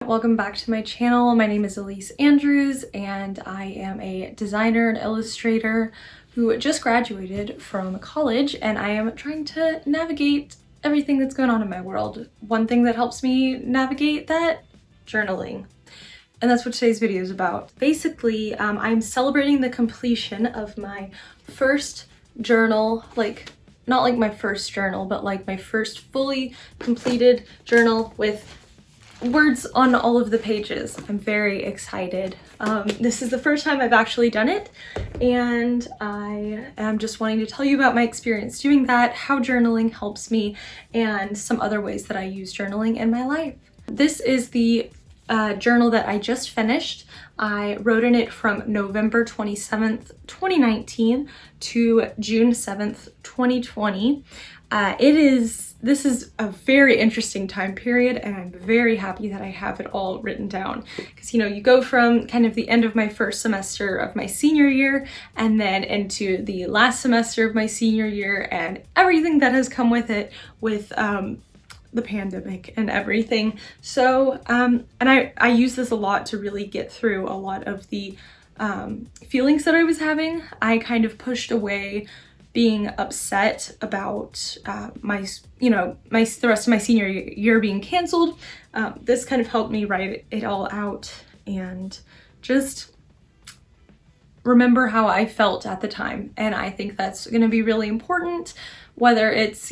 welcome back to my channel. My name is Elyse Andrews and I am a designer and illustrator who just graduated from college, and I am trying to navigate everything that's going on in my world. One thing that helps me navigate that, journaling. And that's what today's video is about. Basically, I'm celebrating the completion of my first journal, not like my first journal, but like my first fully completed journal with words on all of the pages. I'm very excited. This is the first time I've actually done it, and I am just wanting to tell you about my experience doing that, how journaling helps me, and some other ways that I use journaling in my life. This is the journal that I just finished. I wrote in it from November 27th, 2019 to June 7th, 2020. This is a very interesting time period, and I'm very happy that I have it all written down, because you go from kind of the end of my first semester of my senior year and then into the last semester of my senior year and everything that has come with it, with the pandemic and everything. So and I use this a lot to really get through a lot of the feelings that I was having. I kind of pushed away being upset about the rest of my senior year being canceled. This kind of helped me write it all out and just remember how I felt at the time. And I think that's going to be really important, whether it's,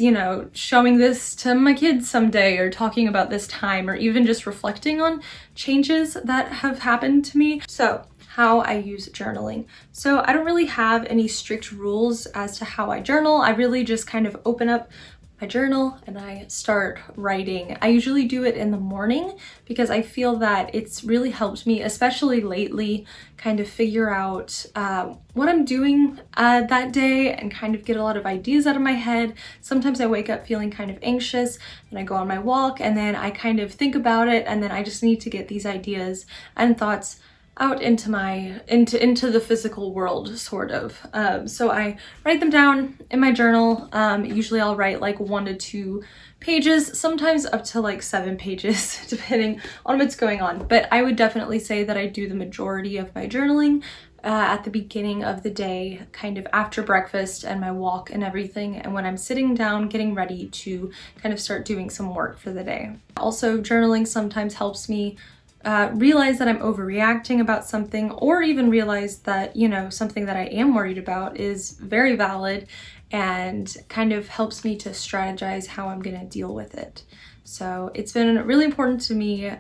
showing this to my kids someday or talking about this time or even just reflecting on changes that have happened to me. So how I use journaling. So I don't really have any strict rules as to how I journal. I really just kind of open up my journal and I start writing. I usually do it in the morning because I feel that it's really helped me, especially lately, kind of figure out what I'm doing that day and kind of get a lot of ideas out of my head. Sometimes I wake up feeling kind of anxious and I go on my walk and then I kind of think about it, and then I just need to get these ideas and thoughts out into the physical world, sort of. So I write them down in my journal. Usually I'll write like 1 to 2 pages, sometimes up to like 7 pages, depending on what's going on. But I would definitely say that I do the majority of my journaling at the beginning of the day, kind of after breakfast and my walk and everything, and when I'm sitting down getting ready to kind of start doing some work for the day. Also, journaling sometimes helps me realize that I'm overreacting about something, or even realize that, something that I am worried about is very valid, and kind of helps me to strategize how I'm going to deal with it. So it's been really important to me,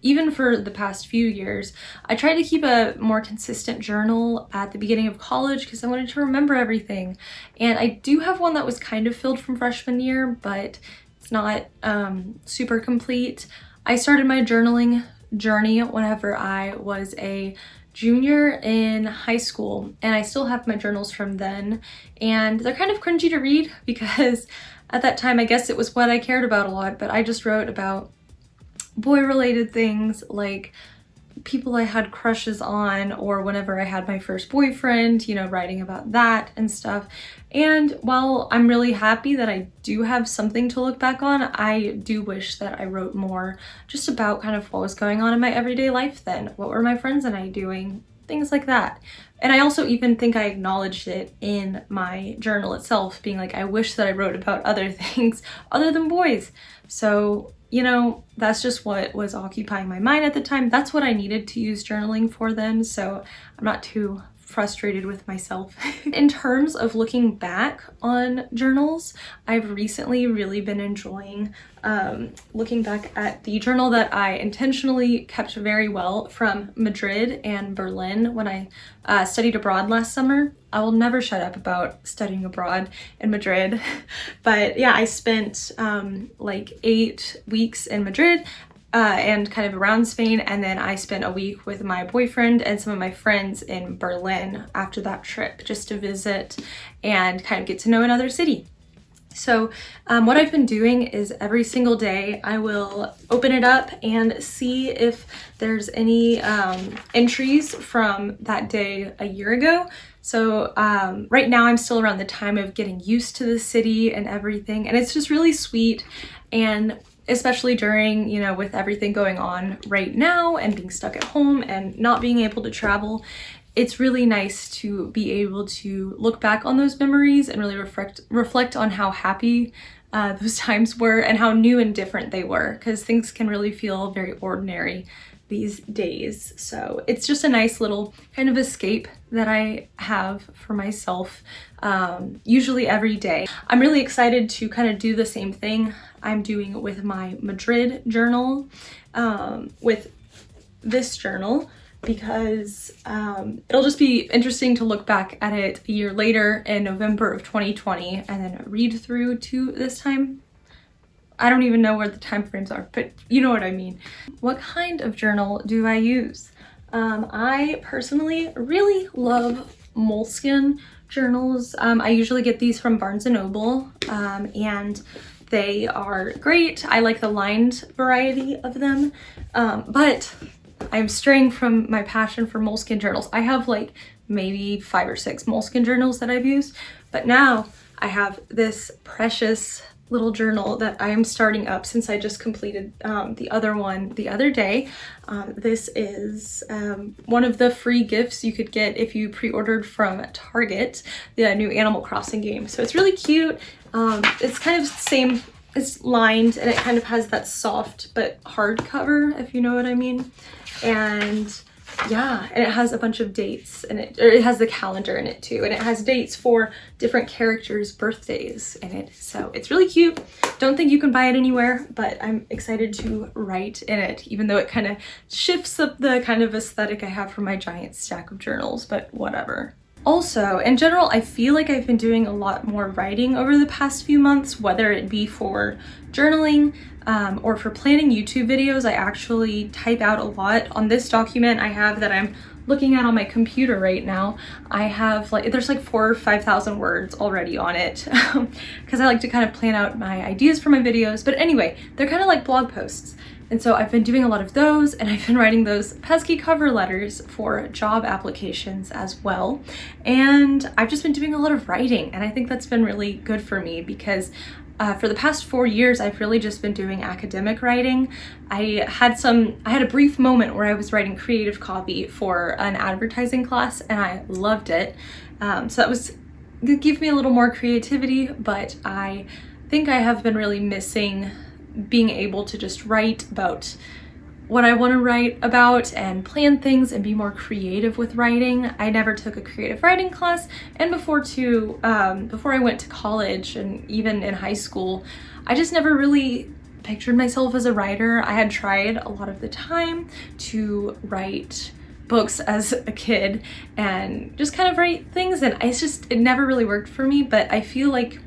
even for the past few years. I tried to keep a more consistent journal at the beginning of college because I wanted to remember everything. And I do have one that was kind of filled from freshman year, but it's not super complete. I started my journaling journey whenever I was a junior in high school, and I still have my journals from then, and they're kind of cringy to read because at that time I guess it was what I cared about a lot, but I just wrote about boy related things like people I had crushes on, or whenever I had my first boyfriend, writing about that and stuff. And while I'm really happy that I do have something to look back on, I do wish that I wrote more just about kind of what was going on in my everyday life then. What were my friends and I doing? Things like that. And I also even think I acknowledged it in my journal itself, being like, I wish that I wrote about other things other than boys. So that's just what was occupying my mind at the time. That's what I needed to use journaling for then, so I'm not too frustrated with myself. In terms of looking back on journals, I've recently really been enjoying looking back at the journal that I intentionally kept very well from Madrid and Berlin when I studied abroad last summer. I will never shut up about studying abroad in Madrid. But yeah, I spent like 8 weeks in Madrid and kind of around Spain, and then I spent a week with my boyfriend and some of my friends in Berlin after that trip, just to visit and kind of get to know another city. So what I've been doing is every single day I will open it up and see if there's any entries from that day a year ago. So right now I'm still around the time of getting used to the city and everything, and it's just really sweet. And especially during, you know, with everything going on right now and being stuck at home and not being able to travel. It's really nice to be able to look back on those memories and really reflect on how happy those times were and how new and different they were, because things can really feel very ordinary these days. So it's just a nice little kind of escape that I have for myself, usually every day. I'm really excited to kind of do the same thing I'm doing with my Madrid journal, with this journal, because it'll just be interesting to look back at it a year later in November of 2020 and then read through to this time. I don't even know where the time frames are, but you know what I mean. What kind of journal do I use? I personally really love moleskin journals. I usually get these from Barnes & Noble, and they are great. I like the lined variety of them, but I'm straying from my passion for moleskin journals. I have like maybe 5 or 6 moleskin journals that I've used, but now I have this precious little journal that I am starting up since I just completed the other one the other day. This is one of the free gifts you could get if you pre-ordered from Target, the new Animal Crossing game. So it's really cute. It's kind of the same, it's lined and it kind of has that soft but hard cover, if you know what I mean. And yeah, and it has a bunch of dates and it has the calendar in it too, and it has dates for different characters' birthdays in it. So it's really cute. Don't think you can buy it anywhere, but I'm excited to write in it, even though it kind of shifts up the kind of aesthetic I have for my giant stack of journals, but whatever. Also, in general, I feel like I've been doing a lot more writing over the past few months, whether it be for journaling or for planning YouTube videos. I actually type out a lot. On this document I have that I'm looking at on my computer right now, I have there's like 4,000 or 5,000 words already on it, because I like to kind of plan out my ideas for my videos. But anyway, they're kind of like blog posts. And so I've been doing a lot of those, and I've been writing those pesky cover letters for job applications as well. And I've just been doing a lot of writing, and I think that's been really good for me, because for the past 4 years, I've really just been doing academic writing. I had a brief moment where I was writing creative copy for an advertising class, and I loved it. So it gave me a little more creativity, but I think I have been really missing being able to just write about what I want to write about and plan things and be more creative with writing. I never took a creative writing class, and before I went to college and even in high school, I just never really pictured myself as a writer. I had tried a lot of the time to write books as a kid and just kind of write things, and it never really worked for me. But I feel like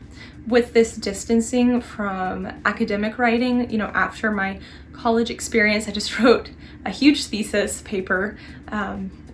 with this distancing from academic writing, you know, after my college experience, I just wrote a huge thesis paper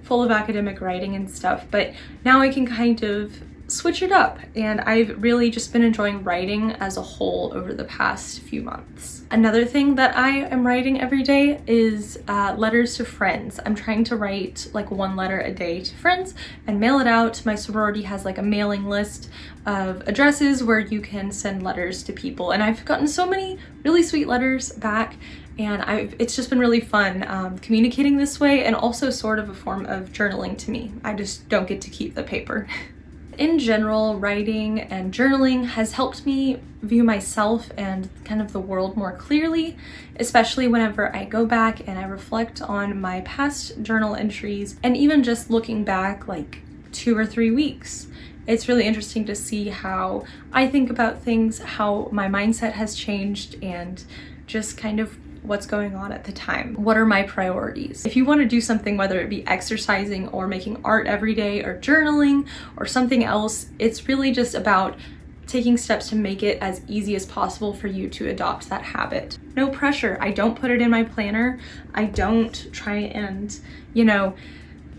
full of academic writing and stuff, but now I can kind of switch it up, and I've really just been enjoying writing as a whole over the past few months. Another thing that I am writing every day is letters to friends. I'm trying to write like 1 letter a day to friends and mail it out. My sorority has like a mailing list of addresses where you can send letters to people, and I've gotten so many really sweet letters back, and it's just been really fun communicating this way, and also sort of a form of journaling to me. I just don't get to keep the paper. In general, writing and journaling has helped me view myself and kind of the world more clearly, especially whenever I go back and I reflect on my past journal entries, and even just looking back like 2 or 3 weeks. It's really interesting to see how I think about things, how my mindset has changed, and just kind of what's going on at the time. What are my priorities? If you want to do something, whether it be exercising or making art every day or journaling or something else, it's really just about taking steps to make it as easy as possible for you to adopt that habit. No pressure. I don't put it in my planner. I don't try and, you know,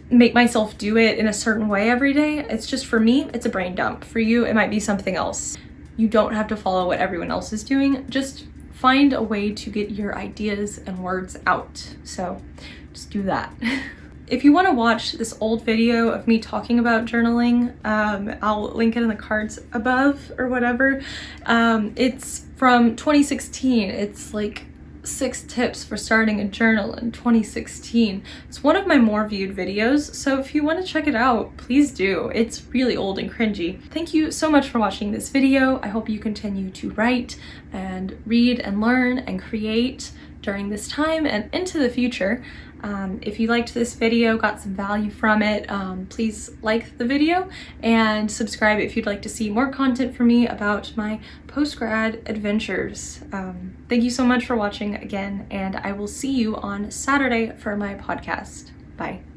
make myself do it in a certain way every day. It's just, for me, it's a brain dump. For you, it might be something else. You don't have to follow what everyone else is doing. Just find a way to get your ideas and words out. So just do that. If you want to watch this old video of me talking about journaling, I'll link it in the cards above or whatever. It's from 2016. It's like 6 tips for starting a journal in 2016. It's one of my more viewed videos, so if you want to check it out, please do. It's really old and cringy. Thank you so much for watching this video. I hope you continue to write and read and learn and create during this time and into the future. If you liked this video, got some value from it, please like the video and subscribe if you'd like to see more content from me about my post-grad adventures. Thank you so much for watching again, and I will see you on Saturday for my podcast. Bye.